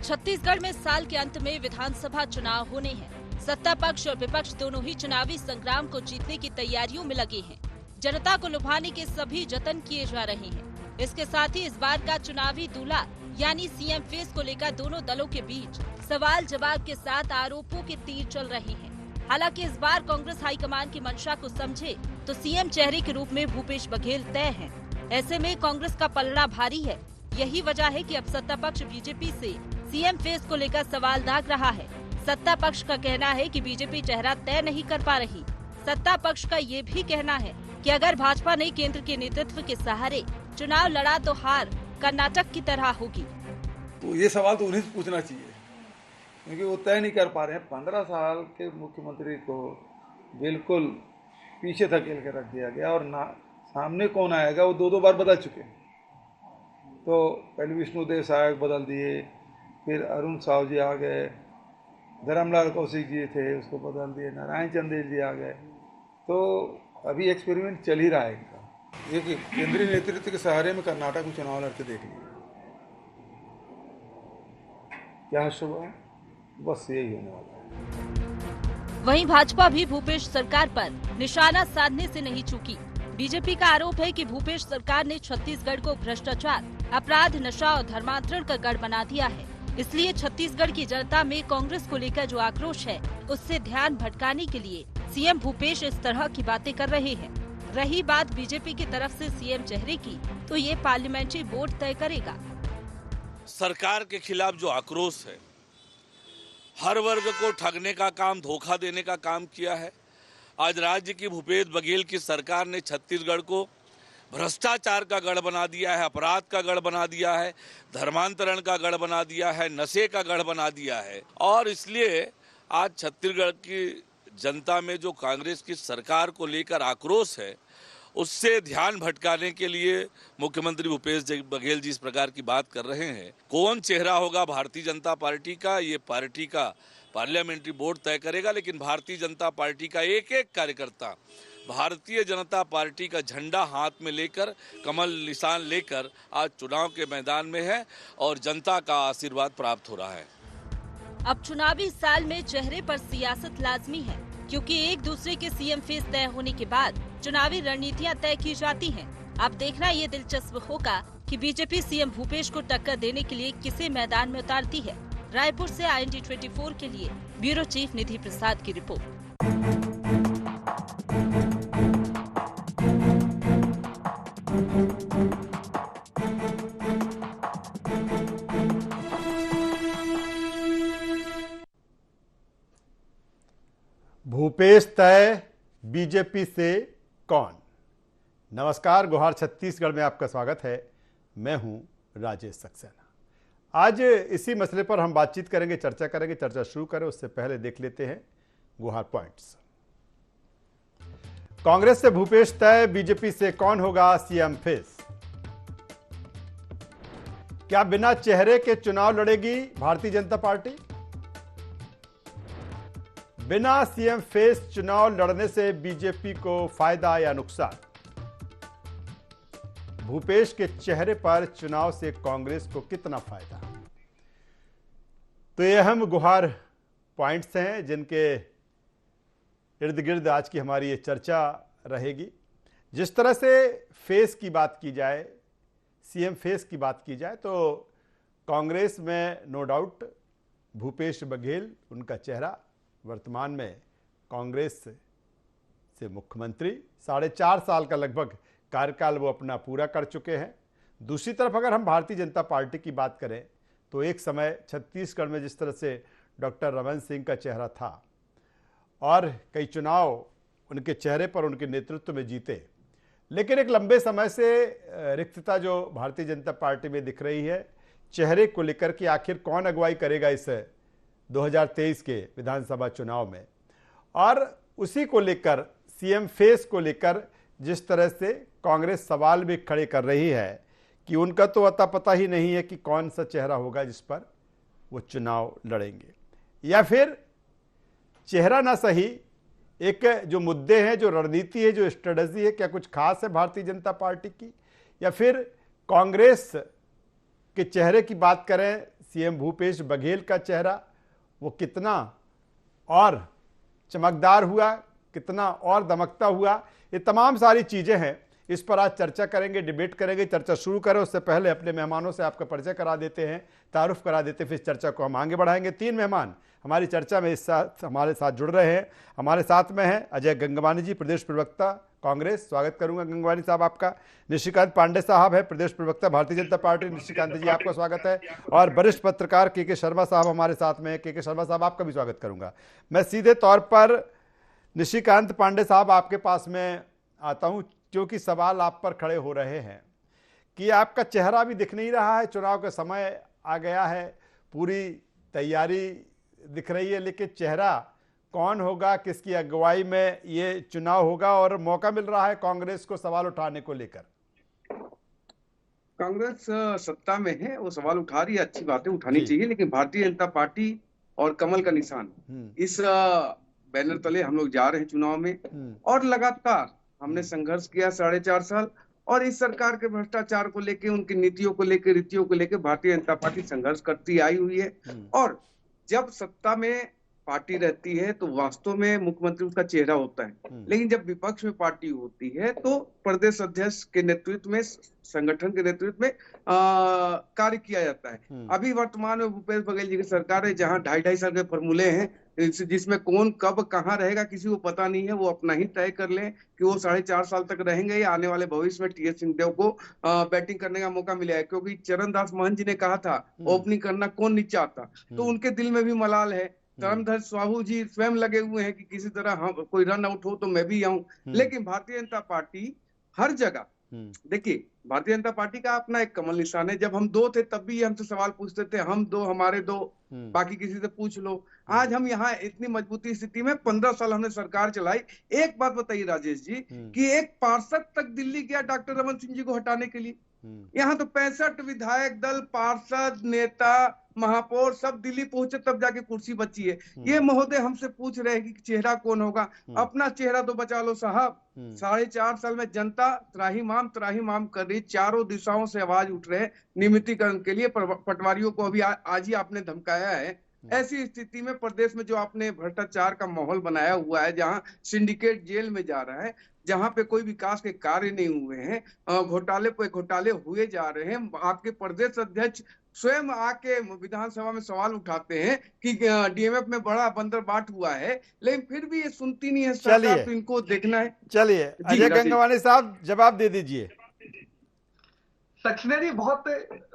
छत्तीसगढ़ में साल के अंत में विधानसभा चुनाव होने हैं। सत्ता पक्ष और विपक्ष दोनों ही चुनावी संग्राम को जीतने की तैयारियों में लगे हैं। जनता को लुभाने के सभी जतन किए जा रहे हैं। इसके साथ ही इस बार का चुनावी दूल्हा यानी सीएम फेस को लेकर दोनों दलों के बीच सवाल जवाब के साथ आरोपों के तीर चल रहे हैं। हालांकि इस बार कांग्रेस हाईकमान की मंशा को समझे तो सीएम चेहरे के रूप में भूपेश बघेल तय हैं। ऐसे में कांग्रेस का पलड़ा भारी है। यही वजह है कि अब सत्ता पक्ष बीजेपी से सीएम फेस को लेकर सवाल दाग रहा है। सत्ता पक्ष का कहना है कि बीजेपी चेहरा तय नहीं कर पा रही। सत्ता पक्ष का ये भी कहना है कि अगर भाजपा ने केंद्र के नेतृत्व के सहारे चुनाव लड़ा तो हार कर्नाटक की तरह होगी। तो ये सवाल तो उन्हें से पूछना चाहिए, क्योंकि वो तय नहीं कर पा रहे हैं। 15 साल के मुख्यमंत्री को बिल्कुल पीछे धकेल के रख दिया गया और ना सामने कौन आएगा वो दो बार बदल चुके हैं। तो पहले विष्णुदेव सहायक बदल दिए, फिर अरुण साहू जी आ गए, धर्मलाल कौशिक जी थे उसको बदल दिए, नारायण चंदेल जी आ गए। तो अभी एक्सपेरिमेंट चल ही रहा है इनका। देखिए, केंद्रीय नेतृत्व के सहारे में कर्नाटक में चुनाव लड़ते देख लिया, क्या शुभ है, बस यही होने वाला है। वहीं भाजपा भी भूपेश सरकार पर निशाना साधने से नहीं चूकी। बीजेपी का आरोप है कि भूपेश सरकार ने छत्तीसगढ़ को भ्रष्टाचार, अपराध, नशा और धर्मांतरण का गढ़ बना दिया है। इसलिए छत्तीसगढ़ की जनता में कांग्रेस को लेकर जो आक्रोश है, उससे ध्यान भटकाने के लिए सीएम भूपेश इस तरह की बातें कर रहे हैं। रही बात बीजेपी की तरफ से सीएम चेहरे की, तो ये पार्लियामेंट्री बोर्ड तय करेगा। सरकार के खिलाफ जो आक्रोश है, हर वर्ग को ठगने का काम, धोखा देने का काम किया है। आज राज्य की भूपेश बघेल की सरकार ने छत्तीसगढ़ को भ्रष्टाचार का गढ़ बना दिया है, अपराध का गढ़ बना दिया है, धर्मांतरण का गढ़ बना दिया है, नशे का गढ़ बना दिया है। और इसलिए आज छत्तीसगढ़ की जनता में जो कांग्रेस की सरकार को लेकर आक्रोश है, उससे ध्यान भटकाने के लिए मुख्यमंत्री भूपेश बघेल जी इस प्रकार की बात कर रहे हैं। कौन चेहरा होगा भारतीय जनता पार्टी का, ये पार्टी का पार्लियामेंट्री बोर्ड तय करेगा। लेकिन भारतीय जनता पार्टी का एक एक कार्यकर्ता भारतीय जनता पार्टी का झंडा हाथ में लेकर, कमल निशान लेकर आज चुनाव के मैदान में है और जनता का आशीर्वाद प्राप्त हो रहा है। अब चुनावी साल में चेहरे पर सियासत लाजमी है, क्योंकि एक दूसरे के सीएम फेस तय होने के बाद चुनावी रणनीतियां तय की जाती हैं। अब देखना ये दिलचस्प होगा कि बीजेपी सीएम भूपेश को टक्कर देने के लिए किसे मैदान में उतारती है। रायपुर से IND 24 के लिए ब्यूरो चीफ निधि प्रसाद की रिपोर्ट। भूपेश तय, बीजेपी से कौन। नमस्कार, गुहार छत्तीसगढ़ में आपका स्वागत है। मैं हूं राजेश सक्सेना। आज इसी मसले पर हम बातचीत करेंगे, चर्चा करेंगे। चर्चा शुरू करें उससे पहले देख लेते हैं गुहार पॉइंट्स। कांग्रेस से भूपेश तय, बीजेपी से कौन होगा सीएम फेस। क्या बिना चेहरे के चुनाव लड़ेगी भारतीय जनता पार्टी। बिना सीएम फेस चुनाव लड़ने से बीजेपी को फायदा या नुकसान। भूपेश के चेहरे पर चुनाव से कांग्रेस को कितना फायदा। तो ये अहम गुहार पॉइंट्स हैं जिनके इर्द गिर्द आज की हमारी ये चर्चा रहेगी। जिस तरह से फेस की बात की जाए, सीएम फेस की बात की जाए, तो कांग्रेस में नो डाउट भूपेश बघेल उनका चेहरा। वर्तमान में कांग्रेस से मुख्यमंत्री 4.5 साल का लगभग कार्यकाल वो अपना पूरा कर चुके हैं। दूसरी तरफ अगर हम भारतीय जनता पार्टी की बात करें तो एक समय छत्तीसगढ़ में जिस तरह से डॉक्टर रमन सिंह का चेहरा था और कई चुनाव उनके चेहरे पर, उनके नेतृत्व में जीते, लेकिन एक लंबे समय से रिक्तता जो भारतीय जनता पार्टी में दिख रही है चेहरे को लेकर कि आखिर कौन अगुवाई करेगा इस 2023 के विधानसभा चुनाव में। और उसी को लेकर, सीएम फेस को लेकर जिस तरह से कांग्रेस सवाल भी खड़े कर रही है कि उनका तो अता पता ही नहीं है कि कौन सा चेहरा होगा जिस पर वो चुनाव लड़ेंगे, या फिर चेहरा ना सही एक जो मुद्दे हैं, जो रणनीति है, जो स्ट्रेटजी है, क्या कुछ खास है भारतीय जनता पार्टी की, या फिर कांग्रेस के चेहरे की बात करें, सीएम भूपेश बघेल का चेहरा वो कितना और चमकदार हुआ, कितना और दमकता हुआ, ये तमाम सारी चीजें हैं। इस पर आज चर्चा करेंगे, डिबेट करेंगे। चर्चा शुरू करें उससे पहले अपने मेहमानों से आपका परिचय करा देते हैं, तारुफ करा देते हैं, फिर चर्चा को हम आगे बढ़ाएंगे। 3 मेहमान हमारी चर्चा में इस साथ हमारे साथ जुड़ रहे हैं। हमारे साथ में हैं अजय गंगवानी जी, प्रदेश प्रवक्ता कांग्रेस, स्वागत करूंगा गंगवानी साहब आपका। निशिकांत पांडे साहब है, प्रदेश प्रवक्ता भारतीय जनता पार्टी, निशिकांत जी आपका स्वागत है। और वरिष्ठ पत्रकार के शर्मा साहब हमारे साथ में है। के शर्मा साहब आपका भी स्वागत करूंगा। मैं सीधे तौर पर निशिकांत पांडे साहब आपके पास में आता हूं, क्योंकि सवाल आप पर खड़े हो रहे हैं कि आपका चेहरा भी दिख नहीं रहा है, चुनाव का समय आ गया है, पूरी तैयारी दिख रही है, लेकिन चेहरा कौन होगा, किसकी अगुवाई में ये चुनाव होगा, और मौका मिल रहा है कांग्रेस को सवाल उठाने को लेकर। कांग्रेस सत्ता में है, वो सवाल उठा रही है, अच्छी बातें उठानी चाहिए, लेकिन भारतीय जनता पार्टी और कमल का निशान इस बैनर तले हम लोग जा रहे हैं चुनाव में। और लगातार हमने संघर्ष किया 4.5 साल, और इस सरकार के भ्रष्टाचार को लेकर, उनकी नीतियों को लेकर, रीतियों को लेकर भारतीय जनता पार्टी संघर्ष करती आई हुई है। और जब सत्ता में पार्टी रहती है तो वास्तव में मुख्यमंत्री उसका चेहरा होता है, लेकिन जब विपक्ष में पार्टी होती है तो प्रदेश अध्यक्ष के नेतृत्व में, संगठन के नेतृत्व में कार्य किया जाता है। अभी वर्तमान में भूपेश बघेल जी की सरकार है, जहां 2.5 साल के फॉर्मूले हैं, जिसमें कौन कब कहां रहेगा किसी को पता नहीं है। वो अपना ही तय कर लें कि वो 4.5 साल तक रहेंगे, या आने वाले भविष्य में टी.एस. सिंहदेव को बैटिंग करने का मौका मिला है। क्योंकि चरणदास महंत जी ने कहा था ओपनिंग करना कौन नहीं चाहता, तो उनके दिल में भी मलाल है। धर्मधर स्वाहू जी स्वयं लगे हुए हैं कि किसी तरह हम कोई रन आउट हो तो मैं भी आऊं। लेकिन भारतीय जनता पार्टी हर जगह, देखिए भारतीय जनता पार्टी का अपना एक कमल निशान है। जब हम 2 थे तब भी हमसे सवाल पूछते थे, हम 2 हमारे 2, बाकी किसी से पूछ लो। आज हम यहाँ इतनी मजबूती स्थिति में 15 साल हमने सरकार चलाई। एक बात बताइए राजेश जी, कि एक पार्षद तक दिल्ली गया डॉक्टर रमन सिंह जी को हटाने के लिए। यहाँ तो 65 विधायक दल, पार्षद, नेता, महापौर सब दिल्ली पहुंचे तब जाके कुर्सी बची है। ये महोदय हमसे पूछ रहे हैं कि चेहरा कौन होगा। अपना चेहरा तो बचा लो साहब। 4.5 साल में जनता त्राहिमाम कर रही, चारों दिशाओं से आवाज उठ रहे हैं नियमितीकरण के लिए। पटवारियों को अभी आज ही आपने धमकाया है। ऐसी स्थिति में प्रदेश में जो आपने भ्रष्टाचार का माहौल बनाया हुआ है, जहां सिंडिकेट जेल में जा रहा है, जहां पे कोई विकास के कार्य नहीं हुए हैं, घोटाले पे घोटाले हुए जा रहे हैं। आपके प्रदेश अध्यक्ष स्वयं आके विधानसभा में सवाल उठाते हैं कि डीएमएफ में बड़ा बंदरबाट हुआ है, लेकिन फिर भी ये सुनती नहीं है सरकार, तो इनको देखना है। चलिए अजय गंगवानी साहब जवाब दे दीजिए। सक्सेना जी, बहुत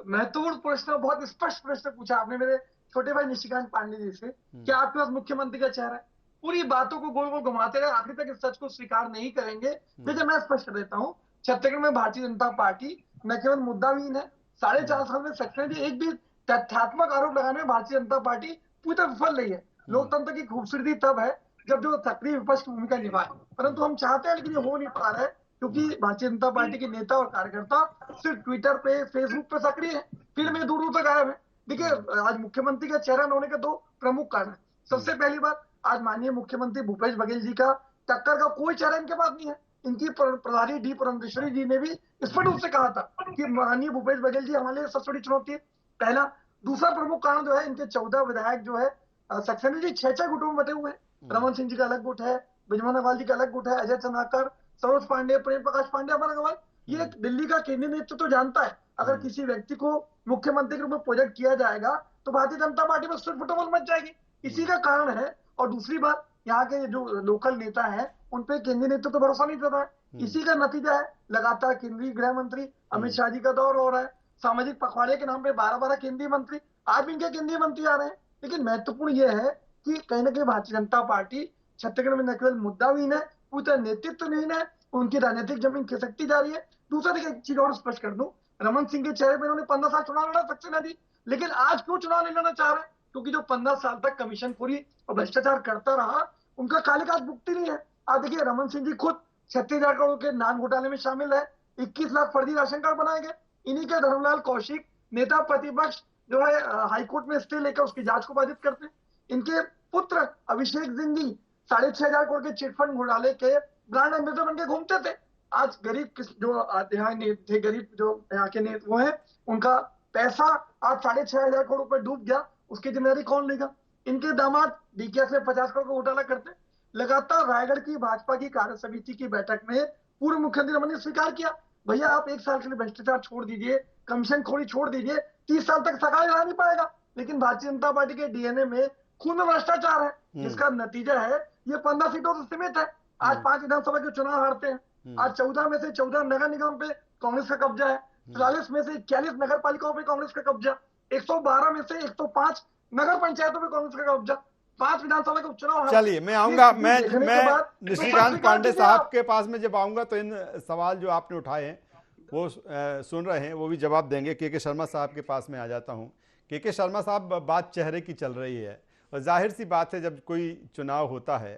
महत्वपूर्ण प्रश्न, बहुत स्पष्ट प्रश्न पूछा आपने मेरे छोटे भाई निशिकांत पांडे जी से। क्या आपके पास मुख्यमंत्री का चेहरा है? पूरी बातों को गोल गोल घुमाते रहे, आखिर तक इस सच को स्वीकार नहीं करेंगे। देखिए मैं स्पष्ट कर देता हूँ, छत्तीसगढ़ में भारतीय जनता पार्टी न केवल मुद्दाविहीन है, 4.5 साल में सक्सेना जी एक भी तथ्यात्मक आरोप लगाने में भारतीय जनता पार्टी पूरी तरह विफल रही है। लोकतंत्र की खूबसूरती तब है जब जो सक्रिय विपक्ष की भूमिका निभाए, परंतु हम चाहते हैं लेकिन ये हो नहीं पा रहा है, क्योंकि भारतीय जनता पार्टी के नेता और कार्यकर्ता सिर्फ ट्विटर पे, फेसबुक पे सक्रिय है, फील्ड में दूर दूर तक गायब है। देखिए आज मुख्यमंत्री का चेहरा न होने के 2 प्रमुख कारण है। सबसे पहली बात, आज माननीय मुख्यमंत्री भूपेश बघेल जी का टक्कर का कोई चेहरा इनके पास नहीं है। इनकी प्रभारी डी पुरंदेश्वरी जी ने भी स्पष्ट रूप से कहा था कि माननीय भूपेश बघेल जी हमारे लिए सबसे बड़ी चुनौती है। पहला। दूसरा प्रमुख कारण जो है, इनके 14 विधायक जो है सक्सेना जी 6 गुटों में बटे हुए हैं। रमन सिंह जी का अलग गुट है, बिजमन अग्रवाल जी का अलग गुट है, अजय चंद्राकर, सरोज पांडे, प्रेम प्रकाश पांडे, अमर अग्रवाल। ये दिल्ली का केंद्रीय नेतृत्व तो जानता है अगर किसी व्यक्ति को मुख्यमंत्री के रूप में प्रोजेक्ट किया जाएगा तो भारतीय जनता पार्टी में सिर्फ फुटबॉल मच जाएगी। इसी का कारण है। और दूसरी बात, यहाँ के जो लोकल नेता हैं उन पे केंद्रीय नेतृत्व तो भरोसा नहीं कर रहा है। इसी का नतीजा है लगातार केंद्रीय गृह मंत्री अमित शाह जी का दौर हो रहा है, सामाजिक पखवाड़े के नाम पे 12 केंद्रीय मंत्री, आज भी इनके केंद्रीय मंत्री आ रहे हैं। लेकिन महत्वपूर्ण यह है कि कहीं ना कहीं भारतीय जनता पार्टी छत्तीसगढ़ में न केवल मुद्दाविहीन है, पूरी तरह नेतृत्व नहीं है, उनकी राजनीतिक जमीन खिसकती जा रही है। दूसरा देखिए, एक चीज और स्पष्ट कर दूं, रमन सिंह के चेहरे पे इन्होंने 15 साल चुनाव लड़ा सक्सेना जी, लेकिन आज क्यों चुनाव नहीं लड़ना चाह रहे? क्योंकि जो 15 साल तक कमीशन खोरी और भ्रष्टाचार करता रहा, उनका काले काज भुगती नहीं है। आज देखिए रमन सिंह जी खुद 36,000 करोड़ के नान घोटाले में शामिल है, 21 लाख फर्जी राशन कार्ड बनाए गए। इन्हीं के धर्मलाल कौशिक, नेता प्रतिपक्ष जो है हाईकोर्ट में स्टे लेकर उसकी जांच को बाधित करते हैं। इनके पुत्र अभिषेक सिंह जी 6,500 करोड़ के चिटफंड घोटाले के ब्रांड एम्बेसडर बन के घूमते थे। आज गरीब जो यहाँ थे, गरीब जो यहाँ के नेता वो है, उनका पैसा आज 6,500 करोड़ रुपए डूब गया, उसकी जिम्मेदारी कौन लेगा? इनके दामाद डीकेएस में 50 करोड़ का घोटाला करते। लगातार रायगढ़ की भाजपा की कार्य समिति की बैठक में पूर्व मुख्यमंत्री रमन ने स्वीकार किया, भैया आप 1 साल के लिए भ्रष्टाचार छोड़ दीजिए, कमीशन खोरी छोड़ दीजिए, 30 साल तक सरकार चला नहीं पाएगा। लेकिन भारतीय जनता पार्टी के डीएनए में खून में भ्रष्टाचार है, जिसका नतीजा है ये 15 सीटों से सीमित है। आज 5 विधानसभा के चुनाव हारते हैं। आज 14 में से 14 नगर निगम पे कांग्रेस का कब्जा है, 44 में से 41 नगर पालिकाओं पे कांग्रेस का कब्जा, 112 में से 105 नगर पंचायतों पे कांग्रेस का कब्जा, 5 विधानसभा के उपचुनाव। चलिए मैं आऊंगा, मैं निशिकांत पांडे साहब के पास में जब आऊंगा तो इन सवाल जो आपने उठाए हैं वो सुन रहे हैं, वो भी जवाब देंगे। के शर्मा साहब के पास में आ जाता हूं। के शर्मा साहब, बात चेहरे की चल रही है और जाहिर सी बात है जब कोई चुनाव होता है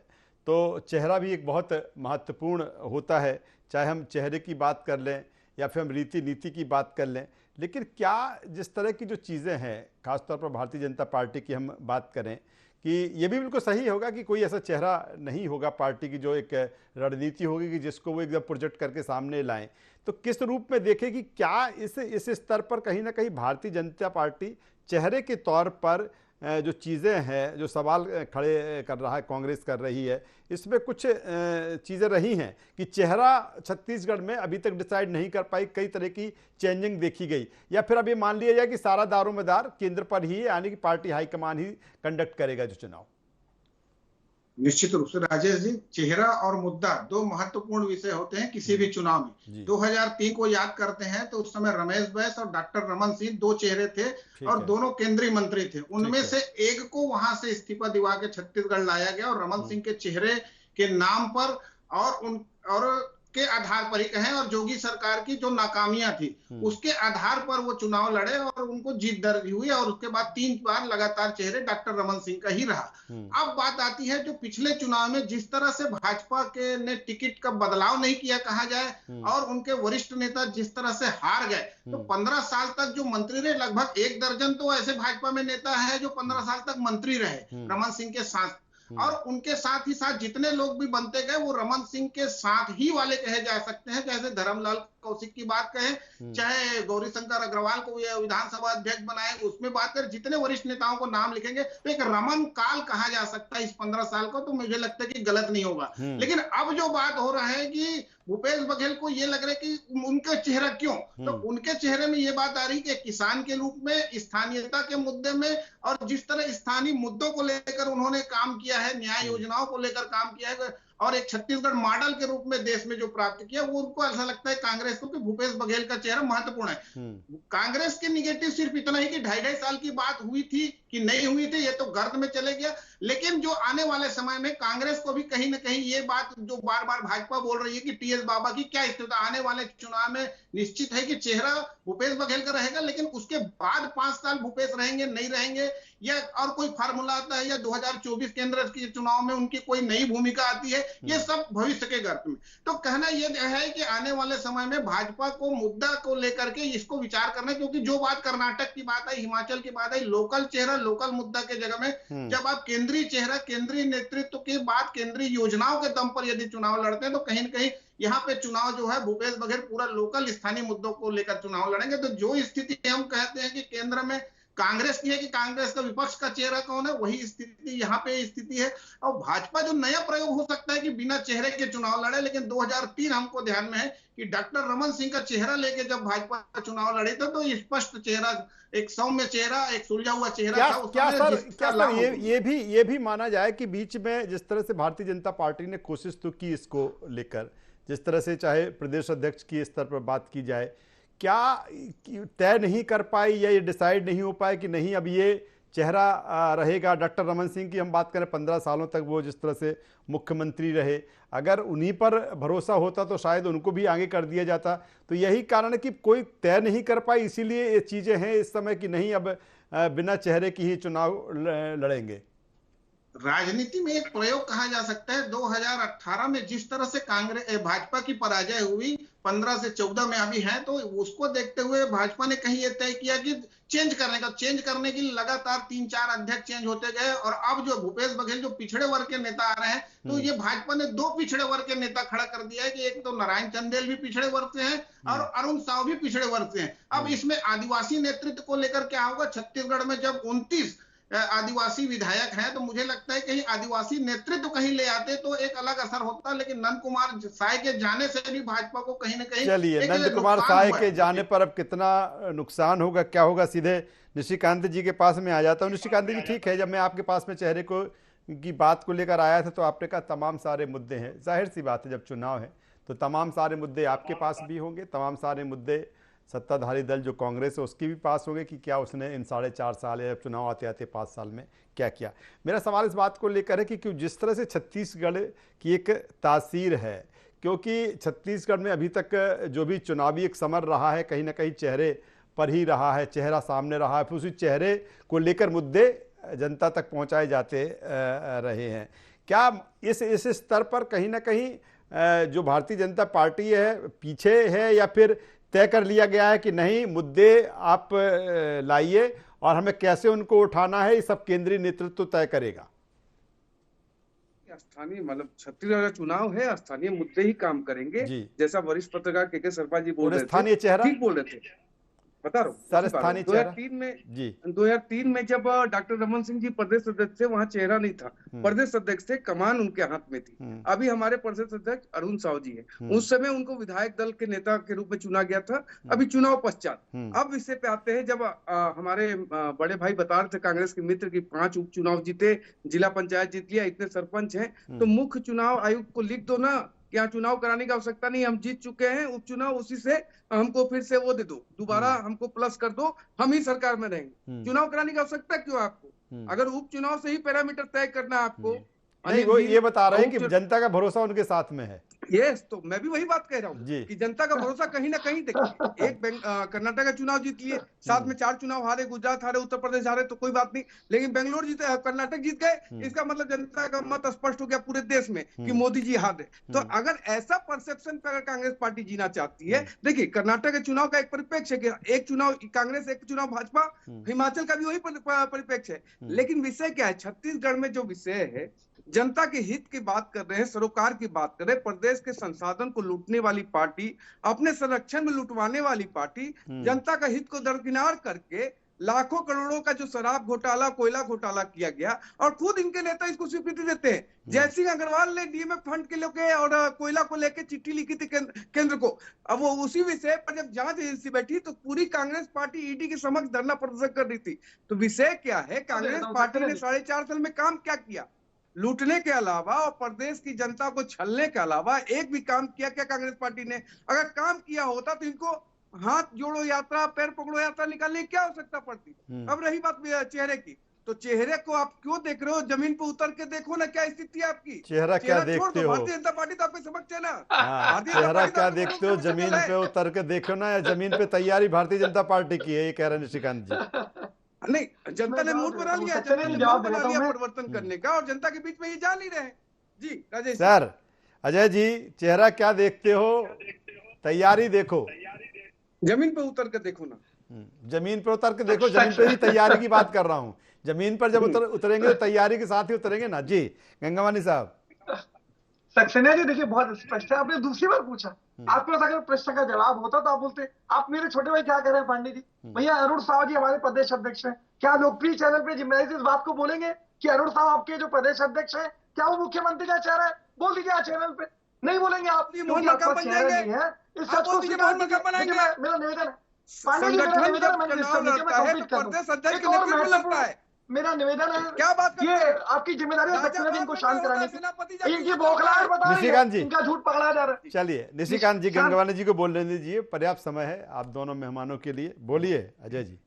तो चेहरा भी एक बहुत महत्वपूर्ण होता है, चाहे हम चेहरे की बात कर लें या फिर हम रीति नीति की बात कर लें। लेकिन क्या जिस तरह की जो चीज़ें हैं, खासतौर पर भारतीय जनता पार्टी की हम बात करें, कि ये भी बिल्कुल सही होगा कि कोई ऐसा चेहरा नहीं होगा पार्टी की जो एक रणनीति होगी कि जिसको वो एकदम प्रोजेक्ट करके सामने लाएं, तो किस रूप में देखें कि क्या इस स्तर पर कहीं ना कहीं भारतीय जनता पार्टी चेहरे के तौर पर जो चीज़ें हैं, जो सवाल खड़े कर रहा है, कांग्रेस कर रही है, इसमें कुछ चीज़ें रही हैं कि चेहरा छत्तीसगढ़ में अभी तक डिसाइड नहीं कर पाई, कई तरह की चेंजिंग देखी गई, या फिर अब ये मान लिया जाए कि सारा दारोमदार केंद्र पर ही है, यानी कि पार्टी हाईकमान ही कंडक्ट करेगा जो चुनाव। निश्चित रूप से राजेश जी, चेहरा और मुद्दा 2 महत्वपूर्ण विषय होते हैं किसी भी चुनाव में। 2003 को याद करते हैं तो उस समय रमेश बैस और डॉक्टर रमन सिंह 2 चेहरे थे और दोनों केंद्रीय मंत्री थे। उनमें से एक को वहां से इस्तीफा दिवा के छत्तीसगढ़ लाया गया और रमन सिंह के चेहरे के नाम पर और के आधार पर ही कहें, और जोगी सरकार की जो नाकामियां थी उसके आधार पर वो चुनाव लड़े और उनको जीत दर्ज हुई और उसके बाद 3 बार लगातार चेहरे डॉक्टर रमन सिंह का ही रहा। अब बात आती है जो पिछले चुनाव में जिस तरह से भाजपा के ने टिकट का बदलाव नहीं किया कहा जाए और उनके वरिष्ठ नेता जिस तरह से हार गए, तो 15 साल तक जो मंत्री रहे, लगभग 1 दर्जन तो ऐसे भाजपा में नेता है जो 15 साल तक मंत्री रहे रमन सिंह के साथ, और उनके साथ ही साथ जितने लोग भी बनते गए वो रमन सिंह के साथ ही वाले कहे जा सकते हैं। जैसे धर्मलाल कौशिक की बात कहें, चाहे गौरीशंकर अग्रवाल को विधानसभा अध्यक्ष बनाए, उसमें बात करें, जितने वरिष्ठ नेताओं को नाम लिखेंगे तो एक रमन काल कहा जा सकता है इस 15 साल को, तो मुझे लगता है कि गलत नहीं होगा। लेकिन अब जो बात हो रहा है कि भूपेश बघेल को ये लग रहा है कि उनका चेहरा क्यों, तो उनके चेहरे में ये बात आ रही कि किसान के रूप में, स्थानीयता के मुद्दे में, और जिस तरह स्थानीय मुद्दों को लेकर उन्होंने काम किया है, न्याय योजनाओं को लेकर काम किया है और एक छत्तीसगढ़ मॉडल के रूप में देश में जो प्राप्त किया, वो उनको ऐसा लगता है कांग्रेस को कि भूपेश बघेल का चेहरा महत्वपूर्ण है। कांग्रेस के निगेटिव सिर्फ इतना ही कि 2.5 साल की बात हुई थी कि नहीं हुई थी, ये तो गर्द में चले गया। लेकिन जो आने वाले समय में कांग्रेस को भी कहीं ना कहीं ये बात जो बार बार भाजपा बोल रही है कि टीएस बाबा की क्या स्थिति, आने वाले चुनाव में निश्चित है कि चेहरा भूपेश बघेल का रहेगा, लेकिन उसके बाद 5 साल भूपेश रहेंगे नहीं रहेंगे, या और कोई फार्मूला आता है, या 2024 केंद्र के चुनाव में उनकी कोई नई भूमिका आती है, ये सब भविष्य के गर्त में। तो कहना यह है कि आने वाले समय में भाजपा को मुद्दा को लेकर के इसको विचार करना, क्योंकि जो बात कर्नाटक की बात आई, हिमाचल की बात आई, लोकल चेहरा लोकल मुद्दा के जगह में जब आप केंद्रीय चेहरा, केंद्रीय नेतृत्व के बाद केंद्रीय योजनाओं के दम पर यदि चुनाव लड़ते हैं, तो कहीं ना कहीं यहाँ पे चुनाव जो है भूपेश बघेल पूरा लोकल स्थानीय मुद्दों को लेकर चुनाव लड़ेंगे। तो जो स्थिति हम कहते हैं कि केंद्र में कांग्रेस की है कि कांग्रेस का विपक्ष का चेहरा कौन है, वही स्थिति यहाँ पे स्थिति है। और भाजपा जो नया प्रयोग हो सकता है कि बिना चेहरे के चुनाव लड़े, लेकिन 2003 हमको ध्यान में है कि डॉक्टर रमन सिंह का चेहरा लेके जब भाजपा चुनाव लड़ी था तो स्पष्ट चेहरा, एक सौम्य चेहरा, एक सुलझा हुआ चेहरा था। क्या सर ये भी माना जाए कि बीच में जिस तरह से भारतीय जनता पार्टी ने कोशिश तो की इसको लेकर, जिस तरह से चाहे प्रदेश अध्यक्ष की स्तर पर बात की जाए, क्या तय नहीं कर पाई या ये डिसाइड नहीं हो पाए कि नहीं अब ये चेहरा रहेगा? डॉक्टर रमन सिंह की हम बात करें, 15 सालों तक वो जिस तरह से मुख्यमंत्री रहे, अगर उन्हीं पर भरोसा होता तो शायद उनको भी आगे कर दिया जाता। तो यही कारण है कि कोई तय नहीं कर पाई, इसीलिए ये चीज़ें हैं इस समय कि नहीं अब बिना चेहरे की ही चुनाव लड़ेंगे। राजनीति में एक प्रयोग कहा जा सकता है। 2018 में जिस तरह से कांग्रेस भाजपा की पराजय हुई 15 से 14 में अभी है, तो उसको देखते हुए भाजपा ने कहीं ये तय किया कि चेंज करने के लिए लगातार 3-4 अध्यक्ष चेंज होते गए, और अब जो भूपेश बघेल जो पिछड़े वर्ग के नेता आ रहे हैं, तो ये भाजपा ने 2 पिछड़े वर्ग के नेता खड़ा कर दिया है कि एक तो नारायण चंदेल भी पिछड़े वर्ग से हैं और अरुण साव भी पिछड़े वर्ग से हैं। अब इसमें आदिवासी नेतृत्व को लेकर क्या होगा? छत्तीसगढ़ में जब 29 आदिवासी विधायक हैं, तो मुझे लगता है कहीं आदिवासी नेतृत्व कहीं ले आते तो एक अलग असर होता, लेकिन नंद कुमार साय के जाने से भी भाजपा को कहीं ना कहीं, चलिए नंद कुमार साय के जाने पर अब कितना नुकसान होगा, क्या होगा, सीधे निशिकांत जी के पास में आ जाता हूँ। निशिकांत जी, ठीक है, जब मैं आपके पास में चेहरे को की बात को लेकर आया था तो आपने कहा तमाम सारे मुद्दे हैं। जाहिर सी बात है, जब चुनाव है तो तमाम सारे मुद्दे आपके पास भी होंगे, तमाम सारे मुद्दे सत्ताधारी दल जो कांग्रेस है उसकी भी पास होंगे कि क्या उसने इन 4.5 साल या चुनाव आते आते 5 साल में क्या किया। मेरा सवाल इस बात को लेकर है कि क्यों जिस तरह से छत्तीसगढ़ की एक तासीर है, क्योंकि छत्तीसगढ़ में अभी तक जो भी चुनावी एक समर रहा है कहीं ना कहीं चेहरे पर ही रहा है, चेहरा सामने रहा है, फिर उसी चेहरे को लेकर मुद्दे जनता तक पहुँचाए जाते रहे हैं। क्या इस स्तर पर कहीं ना कहीं जो भारतीय जनता पार्टी है पीछे है, या फिर तय कर लिया गया है कि नहीं, मुद्दे आप लाइए और हमें कैसे उनको उठाना है ये सब केंद्रीय नेतृत्व तय करेगा? स्थानीय मतलब छत्तीसगढ़ का चुनाव है, स्थानीय मुद्दे ही काम करेंगे। जैसा वरिष्ठ पत्रकार के शर्मा जी बोल रहे थे, स्थानीय चेहरा ठीक बोल रहे थे, बता रहा हूँ सर। स्थानीय 2003 में जब डॉक्टर रमन सिंह जी प्रदेश अध्यक्ष थे, वहाँ चेहरा नहीं था, प्रदेश अध्यक्ष थे, कमान उनके हाथ में थी। अभी हमारे प्रदेश अध्यक्ष अरुण साव जी है, उस समय उनको विधायक दल के नेता के रूप में चुना गया था। अभी चुनाव पश्चात अब विषय पे आते हैं, जब हमारे बड़े भाई बता रहे थे कांग्रेस के मित्र की 5 उपचुनाव जीते, जिला पंचायत जीत लिया, इतने सरपंच हैं, तो मुख्य चुनाव आयुक्त को लिख दो ना, यहाँ चुनाव कराने की आवश्यकता नहीं, हम जीत चुके हैं उपचुनाव, उसी से हमको फिर से वो दे दो, दोबारा हमको प्लस कर दो, हम ही सरकार में रहेंगे। चुनाव कराने की आवश्यकता क्यों आपको? अगर उपचुनाव से ही पैरामीटर तय करना है आपको। नहीं, वो ये बता रहे हैं कि जनता का भरोसा उनके साथ में है। यस, तो मैं भी वही बात कह रहा हूँ कि जनता का भरोसा कहीं ना कहीं देखिए, एक कर्नाटक का चुनाव जीत लिए, साथ में 4 चुनाव हारे, गुजरात हारे, उत्तर प्रदेश हारे, तो कोई बात नहीं, लेकिन बेंगलोर जीते, कर्नाटक जीत गए, इसका मतलब जनता का मत स्पष्ट हो गया पूरे देश में कि मोदी जी हार रहे। तो अगर ऐसा परसेप्शन पे अगर कांग्रेस पार्टी जीना चाहती है, देखिए कर्नाटक के चुनाव का एक परिप्रेक्ष्य है, एक चुनाव कांग्रेस, एक चुनाव भाजपा, हिमाचल का भी वही परिप्रेक्ष्य है, लेकिन विषय क्या है? छत्तीसगढ़ में जो विषय है, जनता के हित की बात कर रहे हैं, सरोकार की बात कर रहे हैं, प्रदेश के संसाधन को लूटने वाली पार्टी, अपने संरक्षण में लुटवाने वाली पार्टी, जनता का हित को दरकिनार करके लाखों करोड़ों का जो शराब घोटाला, कोयला घोटाला किया गया, और खुद इनके नेता इसको स्वीकृति देते हैं। जयसिंह अग्रवाल ने डीएमएफ फंड के लेके और कोयला को लेके चिट्ठी लिखी थी केंद्र को। अब वो उसी विषय पर जब जांच एजेंसी बैठी तो पूरी कांग्रेस पार्टी ईडी के समक्ष धरना प्रदर्शन कर रही थी। तो विषय क्या है? कांग्रेस पार्टी ने 4.5 साल में काम क्या किया? लूटने के अलावा और प्रदेश की जनता को छलने के अलावा एक भी काम किया क्या कांग्रेस पार्टी ने? अगर काम किया होता तो इनको हाथ जोड़ो यात्रा, पैर पकड़ो यात्रा निकालने की क्या आवश्यकता पड़ती? अब रही बात चेहरे की, तो चेहरे को आप क्यों देख रहे हो? जमीन पे उतर के देखो ना, क्या स्थिति है आपकी। चेहरा क्या देखते हो? भारतीय जनता पार्टी तो आपके समक्ष है ना। चेहरा क्या देखते हो? जमीन पे उतर के देखो ना, या जमीन पे तैयारी भारतीय जनता पार्टी की है, ये कह रहे हैं निशिकांत जी। नहीं, जनता ने मूड बना लिया, जनता ने मूड बना लिया परिवर्तन करने का, और जनता के बीच में ये जा नहीं रहे। जी राजेश सर, अजय जी, चेहरा क्या देखते हो? तैयारी देखो, जमीन पे उतर के देखो ना। जमीन पे उतर के देखो, जमीन पे ही तैयारी की बात कर रहा हूँ। जमीन पर जब उतरेंगे तो तैयारी के साथ ही उतरेंगे ना। जी गंगावानी साहब। सक्सेना जी, देखिए बहुत स्पष्ट है, आपने दूसरी बार पूछा, आपके पास अगर प्रश्न का जवाब होता तो आप बोलते, आप मेरे छोटे भाई क्या कह रहे हैं पांडे जी, भैया अरुण साव जी हमारे प्रदेश अध्यक्ष हैं, क्या लोकप्रिय चैनल पे जिम्मेदारी से इस बात को बोलेंगे कि अरुण साव आपके जो प्रदेश अध्यक्ष है, क्या वो मुख्यमंत्री का चेहरा है? बोल दीजिए आज चैनल पे। नहीं बोलेंगे आप, मोहन मकाम बन जाएंगे, इस सच को स्वीकार कीजिए। मेरा निवेदन है पांडे जी, मेरा निवेदन है, मैंने मेरा निवेदन है, क्या बात ये आपकी जिम्मेदारी है सक्सेना जी इनको शांत कराने की। इनकी बौखलाहट बता रही है, इनका झूठ पकड़ा जा रहा है। चलिए निशिकांत जी, गंगावानी जी को बोलने दीजिए, पर्याप्त समय है आप दोनों मेहमानों के लिए। बोलिए अजय जी।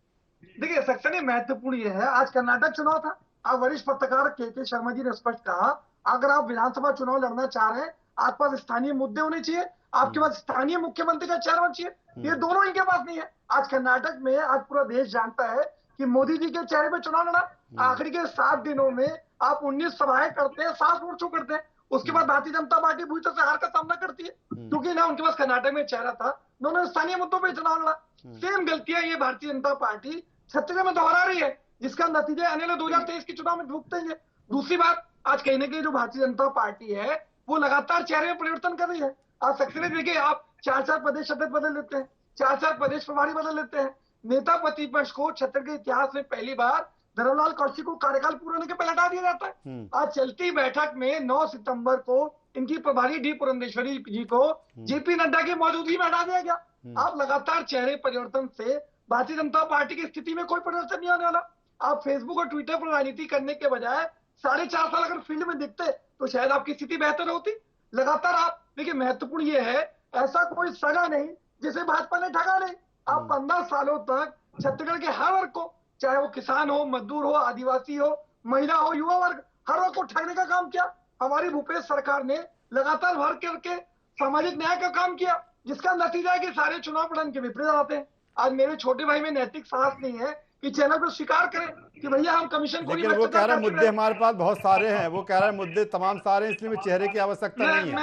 देखिए सक्सेना, महत्वपूर्ण ये है, आज कर्नाटक चुनाव था, आप वरिष्ठ पत्रकार के शर्मा जी ने स्पष्ट कहा, अगर आप विधानसभा चुनाव लड़ना चाह रहे हैं, आपके पास स्थानीय मुद्दे होने चाहिए, आपके पास स्थानीय मुख्यमंत्री का चेहरा चाहिए, ये दोनों इनके पास नहीं है। आज कर्नाटक में आज पूरा देश जानता है कि मोदी जी के चेहरे पे चुनाव लड़ा, आखिरी के 7 दिनों में आप 19 सभाएं करते हैं, 7 रोड शो करते हैं, उसके बाद भारतीय जनता पार्टी बुरी तरह से हार का सामना करती है, क्योंकि ना उनके पास कर्नाटक में चेहरा था, ना उन्होंने स्थानीय मुद्दों पर चुनाव लड़ा। सेम गलतियां ये भारतीय जनता पार्टी छत्तीसगढ़ में दोहरा रही है, जिसका नतीजा आने वाले 2023 के चुनाव में भुगतेंगे। दूसरी बात, आज कहीं ना कहीं जो भारतीय जनता पार्टी है वो लगातार चेहरे में परिवर्तन कर रही है। आप सक्सेस देखिए, आप 4-4 प्रदेश अध्यक्ष बदल लेते हैं, 4-4 प्रदेश प्रभारी बदल लेते हैं। नेता प्रतिपक्ष को छत्तीसगढ़ के इतिहास में पहली बार धरमलाल कौशिक को कार्यकाल पूरा होने के पहले हटा दिया जाता है। आज चलती बैठक में 9 सितंबर को इनकी प्रभारी डी पुरंदेश्वरी जी को जेपी नड्डा की मौजूदगी में हटा दिया गया। आप लगातार चेहरे परिवर्तन से भारतीय जनता पार्टी की स्थिति में कोई परिवर्तन नहीं होने वाला। आप फेसबुक और ट्विटर पर राजनीति करने के बजाय 4.5 साल अगर फील्ड में दिखते तो शायद आपकी स्थिति बेहतर होती। लगातार आप देखिए, महत्वपूर्ण ये है, ऐसा कोई सगा नहीं जिसे भाजपा ने ठगा नहीं। आप 15 सालों तक छत्तीसगढ़ के हर वर्ग को, चाहे वो किसान हो, मजदूर हो, आदिवासी हो, महिला हो, युवा वर्ग, हर वर्ग को ठगने का काम किया। हमारी भूपेश सरकार ने लगातार भर करके सामाजिक न्याय का काम किया, जिसका नतीजा है कि सारे चुनाव परिणाम के विपरीत आते हैं। आज मेरे छोटे भाई में नैतिक साहस नहीं है कि चैनल पर स्वीकार करें कि भैया हम कमीशन को, लेकिन वो कह रहा है मुद्दे हमारे पास बहुत सारे हैं, वो कह रहा है मुद्दे तमाम सारे हैं, इसलिए में चेहरे की आवश्यकता नहीं है।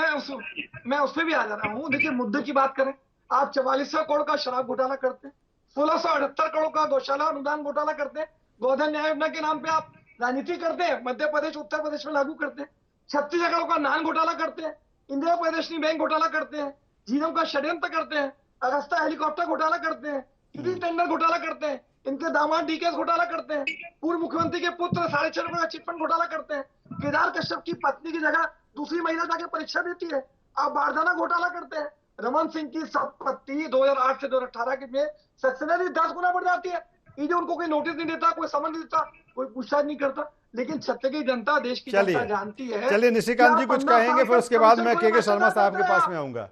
मैं उस पर भी आ जा रहा हूँ। देखिए, मुद्दे की बात करें, आप 4400 करोड़ का शराब घोटाला करते हैं, 1678 करोड़ का गौशाला अनुदान घोटाला करते हैं, गोधन न्याय योजना के नाम पे आप राजनीति करते हैं, मध्य प्रदेश उत्तर प्रदेश में लागू करते हैं, 36 करोड़ का नान घोटाला करते हैं, इंदिरा प्रदर्शनी बैंक घोटाला करते हैं, जीनोम का षड्यंत्र करते हैं, अगस्ता हेलीकॉप्टर घोटाला करते हैं, ईडी टेंडर घोटाला करते हैं, इनके दामाद डीकेएस घोटाला करते हैं, पूर्व मुख्यमंत्री के पुत्र 6.5 करोड़ का चिटफंड घोटाला करते हैं, केदार कश्यप की पत्नी की जगह दूसरी महिला जाके परीक्षा देती है, आप बारदाना घोटाला करते हैं, रमन सिंह की संपत्ति 2008 से 2018 के में सक्सेना 10 गुना बढ़ जाती है। ये उनको कोई नोटिस नहीं देता, कोई समझ नहीं देता, कोई पूछताछ नहीं करता, लेकिन छत्तीसगढ़ की जनता, देश की जनता जानती है। चलिए निशिकांत जी कुछ कहेंगे, फिर उसके बाद मैं के शर्मा साहब के पास में आऊंगा।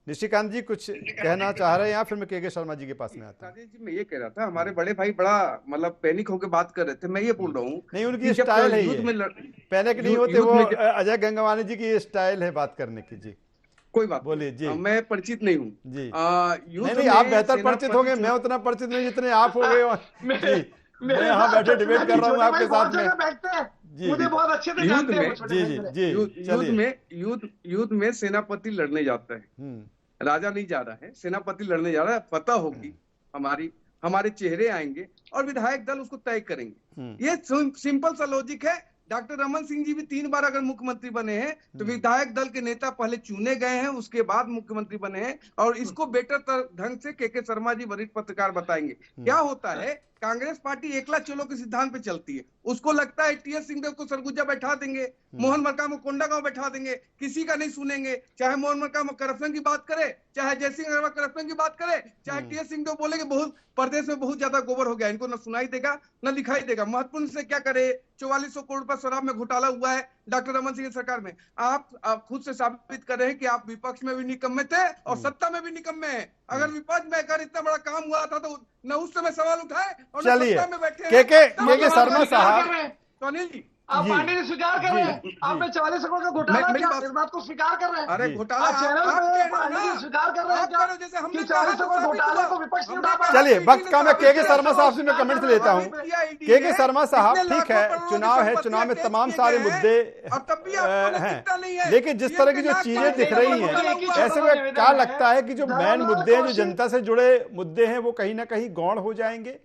निशिकांत जी कुछ कहना चाह रहे हैं या फिर मैं के शर्मा जी के पास में आता हूं? राजेश जी, मैं ये कह रहा था, हमारे बड़े भाई बड़ा मतलब पैनिक होकर बात कर रहे थे, मैं ये बोल रहा हूँ नहीं, उनकी स्टाइल है, पैनिक नहीं होते वो, अजय गंगवानी जी की स्टाइल है बात करने की। जी कोई बात बोलिए जी। मैं परिचित नहीं हूँ जी। नहीं, आप बेहतर परिचित होंगे, मैं उतना परिचित नहीं जितने आप हो गए। मैं यहाँ बैठे डिबेट कर रहा हूँ आपके साथ में। मुझे बहुत अच्छे से जानते हैं। युद्ध में सेनापति लड़ने जाता है, राजा नहीं जा रहा है, सेनापति लड़ने जा रहा है। पता होगी हमारे चेहरे आएंगे और विधायक दल उसको तय करेंगे। ये सिंपल सा लॉजिक है। डॉक्टर रमन सिंह जी भी 3 बार अगर मुख्यमंत्री बने हैं तो विधायक दल के नेता पहले चुने गए हैं, उसके बाद मुख्यमंत्री बने हैं। और इसको बेटर ढंग से के शर्मा जी वरिष्ठ पत्रकार बताएंगे। क्या होता है, कांग्रेस पार्टी एकला चलो के सिद्धांत पे चलती है। उसको लगता है टीएस सिंहदेव को सरगुजा बैठा देंगे, मोहन मरकाम को कोंडागांव बैठा देंगे, किसी का नहीं सुनेंगे। चाहे मोहन मरकाम करप्शन की बात करे, चाहे जयसिंह अग्रवाल करप्शन की बात करे, चाहे टीएस सिंहदेव बोले कि बहुत प्रदेश में बहुत ज्यादा गोबर हो गया, इनको न सुनाई देगा न दिखाई देगा। महत्वपूर्ण से क्या करे, 4400 करोड़ रुपए शराब में घोटाला हुआ है डॉक्टर रमन सिंह की सरकार में। आप खुद से साबित कर रहे हैं कि आप विपक्ष में भी निकम्मे थे और सत्ता में भी निकम्मे हैं। अगर विपक्ष में अगर इतना बड़ा काम हुआ था तो न उस समय सवाल उठाए और चलिए के शर्मा साहब, तो अनिल जी आप पांडे जी स्वीकार कर रहे हैं, आपने 44 करोड़ का घोटाला किया, इस बात को स्वीकार कर रहे हैं। अरे घोटाला चैनल पे पांडे जी स्वीकार कर रहे हैं क्या कि 44 करोड़ घोटाले को विपक्ष नहीं उठा पाया? चलिए वक्त का मैं के शर्मा साहब से मैं कमेंट लेता हूँ। के शर्मा साहब, ठीक है, चुनाव है, चुनाव में तमाम सारे मुद्दे हैं, लेकिन जिस तरह की जो चीजें दिख रही हैं, ऐसे में क्या लगता है कि जो मेन मुद्दे हैं, जो जनता से जुड़े मुद्दे हैं, वो कहीं ना कहीं गौण हो जाएंगे?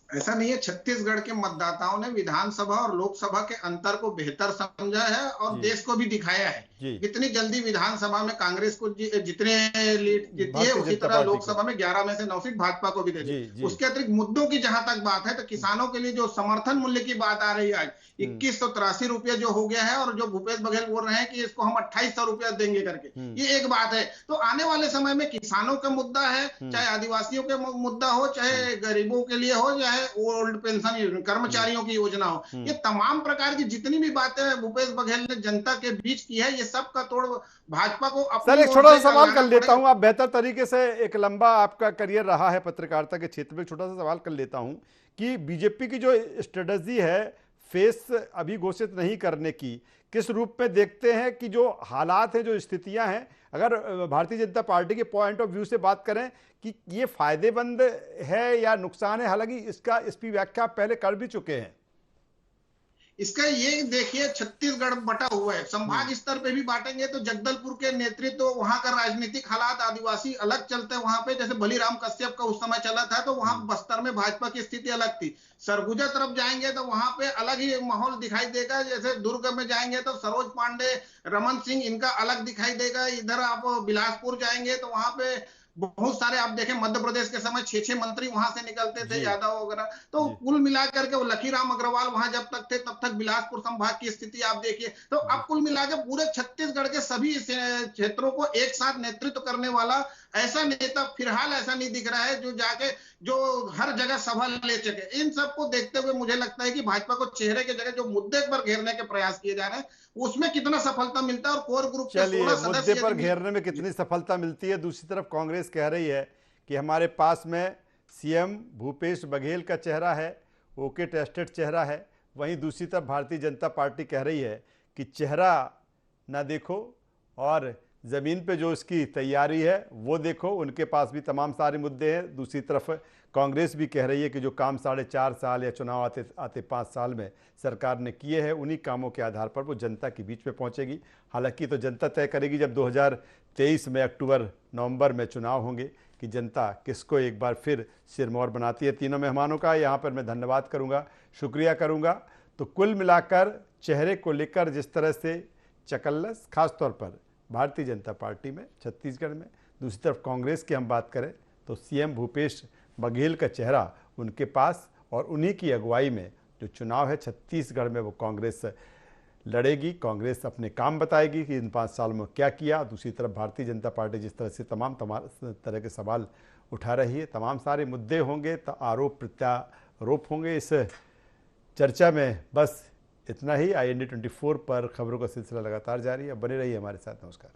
ऐसा नहीं है। छत्तीसगढ़ के मतदाताओं ने विधानसभा और लोकसभा के अंतर को बेहतर समझा है और देश को भी दिखाया है। जितनी जल्दी विधानसभा में कांग्रेस को जितने लीड जीती है, उसी तरह लोकसभा में 11 में से 9 सीट भाजपा को भी दे दी। उसके अतिरिक्त मुद्दों की जहां तक बात है तो किसानों के लिए जो समर्थन मूल्य की बात आ रही है, आज 2183 रुपये जो हो गया है, और जो भूपेश बघेल बोल रहे हैं कि इसको हम 2800 रुपया देंगे करके, ये एक बात है। तो आने वाले समय में किसानों का मुद्दा है, चाहे आदिवासियों के मुद्दा हो, चाहे गरीबों के लिए हो, चाहे ओल्ड पेंशन कर्मचारियों की योजना हो, ये तमाम प्रकार की जितनी भी बातें भूपेश बघेल ने जनता के बीच की है, ये सब का तोड़ भाजपा को। सर एक छोटा सा सवाल कर लेता हूं, आप बेहतर तरीके से, एक लंबा आपका करियर रहा है पत्रकारिता के क्षेत्र में, छोटा सा सवाल कर लेता हूं कि बीजेपी की जो स्ट्रेटजी है फेस अभी घोषित नहीं करने की, किस रूप में देखते हैं कि जो हालात हैं, जो स्थितियां हैं, अगर भारतीय जनता पार्टी के पॉइंट ऑफ व्यू से बात करें कि ये फायदेमंद है या नुकसान है? हालांकि इसकी व्याख्या पहले कर भी चुके हैं। इसका ये देखिए छत्तीसगढ़ बटा हुआ है, संभाग स्तर पे भी बांटेंगे तो जगदलपुर के नेतृत्व, तो वहां का राजनीतिक हालात आदिवासी अलग चलते हैं वहां पे, जैसे बलिराम कश्यप का उस समय चला था, तो वहां बस्तर में भाजपा की स्थिति अलग थी। सरगुजा तरफ जाएंगे तो वहां पे अलग ही माहौल दिखाई देगा, जैसे दुर्ग में जाएंगे तो सरोज पांडे, रमन सिंह, इनका अलग दिखाई देगा। इधर आप बिलासपुर जाएंगे तो वहां पे बहुत सारे आप देखें, मध्य प्रदेश के समय 6-6 मंत्री वहां से निकलते थे, यादव वगैरह। तो कुल मिलाकर के वो लखीराम अग्रवाल वहां जब तक थे तब तक बिलासपुर संभाग की स्थिति आप देखिए। तो अब कुल मिलाकर पूरे छत्तीसगढ़ के सभी क्षेत्रों को एक साथ नेतृत्व करने वाला ऐसा नेता फिलहाल ऐसा नहीं दिख रहा है जो हर जगह सभा ले सके। इन सबको देखते हुए मुझे लगता है कि भाजपा को चेहरे के जगह जो मुद्दे पर घेरने के प्रयास किए जा रहे हैं उसमें कितना सफलता मिलता है, और कोर ग्रुप के 16 मुद्दे सदस्य पर घेरने में कितनी सफलता मिलती है। दूसरी तरफ कांग्रेस कह रही है कि हमारे पास में सीएम भूपेश बघेल का चेहरा है, ओके टेस्टेड चेहरा है। वहीं दूसरी तरफ भारतीय जनता पार्टी कह रही है कि चेहरा ना देखो और ज़मीन पे जो इसकी तैयारी है वो देखो। उनके पास भी तमाम सारे मुद्दे हैं। दूसरी तरफ कांग्रेस भी कह रही है कि जो काम 4.5 साल या चुनाव आते 5 साल में सरकार ने किए हैं, उन्हीं कामों के आधार पर वो जनता के बीच में पहुंचेगी। हालांकि तो जनता तय करेगी जब 2023 में अक्टूबर-नवंबर में चुनाव होंगे कि जनता किसको एक बार फिर सिरमौर बनाती है। तीनों मेहमानों का यहाँ पर मैं धन्यवाद करूँगा, शुक्रिया करूँगा। तो कुल मिलाकर चेहरे को लेकर जिस तरह से चकल्लस खासतौर पर भारतीय जनता पार्टी में छत्तीसगढ़ में, दूसरी तरफ कांग्रेस की हम बात करें तो सीएम भूपेश बघेल का चेहरा उनके पास, और उन्हीं की अगुवाई में जो चुनाव है छत्तीसगढ़ में वो कांग्रेस लड़ेगी। कांग्रेस अपने काम बताएगी कि इन 5 साल में क्या किया। दूसरी तरफ भारतीय जनता पार्टी जिस तरह से तमाम तरह के सवाल उठा रही है, तमाम सारे मुद्दे होंगे, तो आरोप प्रत्यारोप होंगे। इस चर्चा में बस इतना ही। IND 24 पर खबरों का सिलसिला लगातार जारी है। बने रहिए हमारे साथ। नमस्कार।